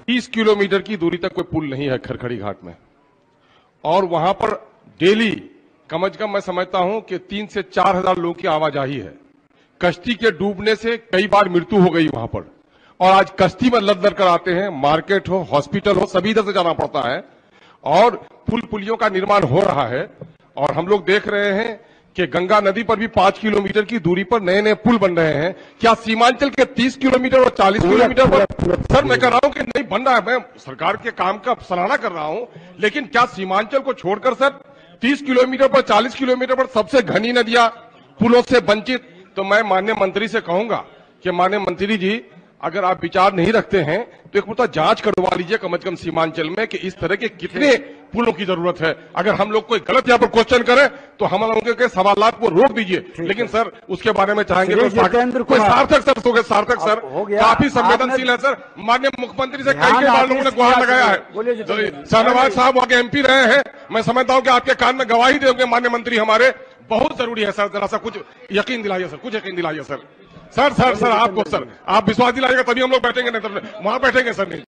30 kilometre की दूरी तक कोई पुल नहीं है खरखड़ी घाट में, और वहां पर डेली कम से कम मैं समझता हूं कि 3 से 4 हजार लोगों की आवाजाही है। कश्ती के डूबने से कई बार मृत्यु हो गई वहां पर, और आज कश्ती में लद कर आते हैं, मार्केट हो, हॉस्पिटल हो, सभी इधर से जाना पड़ता है, और पुल पुलियों का निर्माण हो रहा है। और हम लोग देख रहे हैं कि गंगा नदी पर भी 5 किलोमीटर की दूरी पर नए नए पुल बन रहे हैं। क्या सीमांचल के 30 किलोमीटर और 40 किलोमीटर पर? सर मैं कह रहा हूं कि नहीं बन रहा है, मैं सरकार के काम का सराहना कर रहा हूं, लेकिन क्या सीमांचल को छोड़कर सर 30 किलोमीटर पर, 40 किलोमीटर पर सबसे घनी नदियां पुलों से वंचित? तो मैं माननीय मंत्री से कहूंगा कि माननीय मंत्री जी, अगर आप विचार नहीं रखते हैं तो एक मतलब जांच करवा लीजिए कम से कम सीमांचल में कि इस तरह के कितने पुलों की जरूरत है। अगर हम लोग कोई गलत यहाँ पर क्वेश्चन करें तो हम लोगों के सवालात को रोक दीजिए, लेकिन सर उसके बारे में चाहेंगे कोई सार्थक सर हो गए, सार्थक सर काफी संवेदनशील है सर। माननीय मुख्यमंत्री से कई बार लोगों ने गुहार लगाया है। शाहनवाज साहब वहां के एमपी रहे हैं, मैं समझता हूं कि आपके कान में गवाही दोगे माननीय मंत्री हमारे। बहुत जरूरी है सर, जरा सा कुछ यकीन दिलाइए सर, कुछ यकीन दिलाइए सर। सर आपको सर आप विश्वास दिलाइएगा तभी हम लोग बैठेंगे, नहीं तो वहां बैठेंगे सर नहीं।